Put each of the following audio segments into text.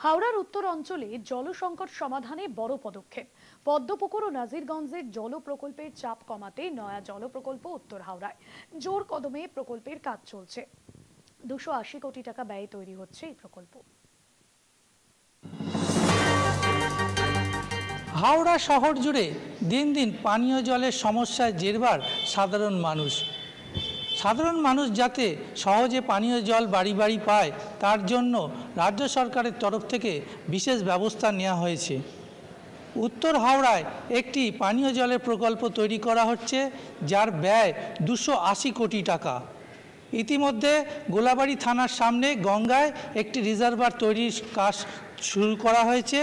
হাওড়ার উত্তর অঞ্চলে জল সংকট সমাধানে বড় পদক্ষেপ। পদ্মপুকুর ও নাজিরগঞ্জের জল প্রকল্পের চাপ কমাতে নয়া জল প্রকল্প উত্তর হাওড়ায় জোর কদমে প্রকল্পের কাজ চলছে। 280 কোটি টাকা ব্যয়ে তৈরি হচ্ছে এই প্রকল্প। হাওড়া শহর জুড়ে দিন দিন পানীয় জলের সমস্যায় জেরবার সাধারণ মানুষ যাতে সহজে পানীয় জল বাড়ি বাড়ি পায় তার জন্য রাজ্য সরকারের তরফ থেকে বিশেষ ব্যবস্থা নেওয়া হয়েছে। উত্তর হাওড়ায় একটি পানীয় জলের প্রকল্প তৈরি করা হচ্ছে, যার ব্যয় 280 কোটি টাকা। ইতিমধ্যে গোলাবাড়ি থানার সামনে গঙ্গায় একটি রিজার্ভার তৈরির কাজ শুরু করা হয়েছে।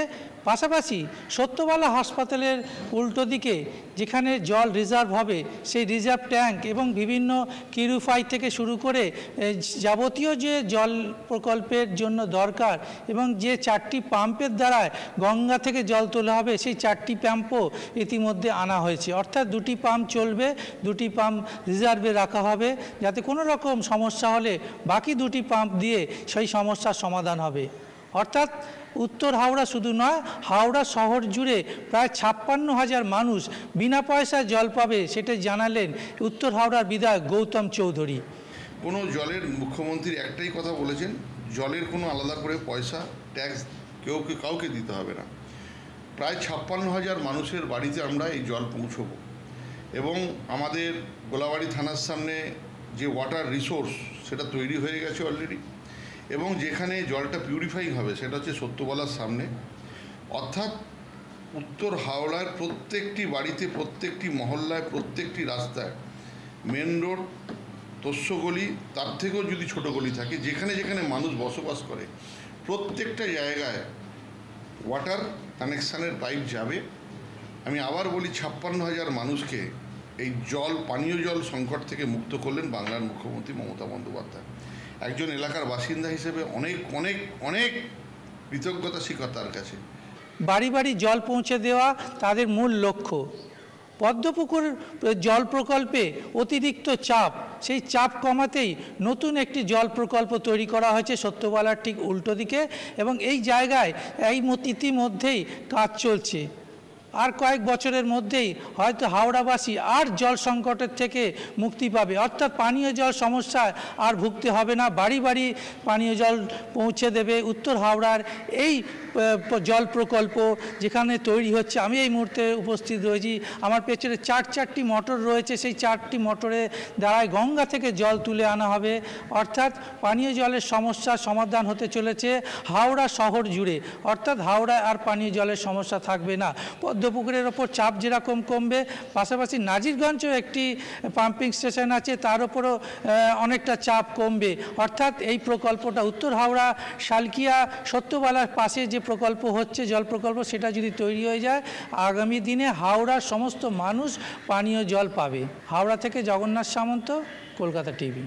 পাশাপাশি সত্যবালা হাসপাতালের উল্টো দিকে যেখানে জল রিজার্ভ হবে সেই রিজার্ভ ট্যাঙ্ক এবং বিভিন্ন কিউরিফাই থেকে শুরু করে যাবতীয় যে জল প্রকল্পের জন্য দরকার এবং যে 4টি পাম্পের দ্বারা গঙ্গা থেকে জল তোলা হবে সেই 4টি পাম্পও ইতিমধ্যে আনা হয়েছে। অর্থাৎ 2টি পাম্প চলবে, 2টি পাম্প রিজার্ভে রাখা হবে, যাতে কোনো রকম সমস্যা হলে বাকি 2টি পাম্প দিয়ে সেই সমস্যার সমাধান হবে। অর্থাৎ উত্তর হাওড়া শুধু নয়, হাওড়া শহর জুড়ে প্রায় 56,000 মানুষ বিনা পয়সায় জল পাবে, সেটা জানালেন উত্তর হাওড়ার বিধায়ক গৌতম চৌধুরী। কোনো জলের মুখ্যমন্ত্রী একটাই কথা বলেছেন, জলের কোনো আলাদা করে পয়সা ট্যাক্স কাউকে দিতে হবে না। প্রায় 56,000 মানুষের বাড়িতে আমরা এই জল পৌঁছবো এবং আমাদের গোলাবাড়ি থানার সামনে যে ওয়াটার রিসোর্স সেটা তৈরি হয়ে গেছে অলরেডি, এবং যেখানে জলটা পিউরিফাইং হবে সেটা হচ্ছে সত্যবালার সামনে। অর্থাৎ উত্তর হাওড়ার প্রত্যেকটি বাড়িতে, প্রত্যেকটি মহল্লায়, প্রত্যেকটি রাস্তায়, মেন রোড, তস্যগলি, তার থেকেও যদি ছোটো গলি থাকে, যেখানে যেখানে মানুষ বসবাস করে প্রত্যেকটা জায়গায় ওয়াটার কানেকশানের পাইপ যাবে। আমি আবার বলি, 56,000 মানুষকে এই পানীয় জল সংকট থেকে মুক্ত করলেন বাংলার মুখ্যমন্ত্রী মমতা বন্দ্যোপাধ্যায়। একজন এলাকার বাসিন্দা হিসেবে অনেক অনেক অনেক কৃতজ্ঞতা স্বীকার তার কাছে। বাড়ি বাড়ি জল পৌঁছে দেওয়া তাদের মূল লক্ষ্য। পদ্মপুকুর জল প্রকল্পে অতিরিক্ত চাপ, সেই চাপ কমাতেই নতুন একটি জল প্রকল্প তৈরি করা হয়েছে সত্যবালার ঠিক উল্টো দিকে, এবং এই জায়গায় ইতিমধ্যেই কাজ চলছে। আর কয়েক বছরের মধ্যেই হয়তো হাওড়াবাসী আর জল সংকটের থেকে মুক্তি পাবে। অর্থাৎ পানীয় জল সমস্যায় আর ভুগতে হবে না, বাড়ি বাড়ি পানীয় জল পৌঁছে দেবে উত্তর হাওড়ার এই জল প্রকল্প যেখানে তৈরি হচ্ছে। আমি এই মুহূর্তে উপস্থিত রয়েছি, আমার পেছনে 4টি মোটর রয়েছে, সেই 4টি মোটরের দ্বারাই গঙ্গা থেকে জল তুলে আনা হবে। অর্থাৎ পানীয় জলের সমস্যার সমাধান হতে চলেছে হাওড়া শহর জুড়ে। অর্থাৎ হাওড়ায় আর পানীয় জলের সমস্যা থাকবে না। পদ্মপুকুরের ওপর চাপ যেরকম কমবে, পাশাপাশি নাজিরগঞ্জেও একটি পাম্পিং স্টেশন আছে, তার ওপরও অনেকটা চাপ কমবে। অর্থাৎ এই প্রকল্পটা উত্তর হাওড়া শালকিয়া সত্যবালার পাশে যে প্রকল্প হচ্ছে জল প্রকল্প, সেটা যদি তৈরি হয়ে যায়, আগামী দিনে হাওড়ার সমস্ত মানুষ পানীয় জল পাবে। হাওড়া থেকে জগন্নাথ সামন্ত, কলকাতা টিভি।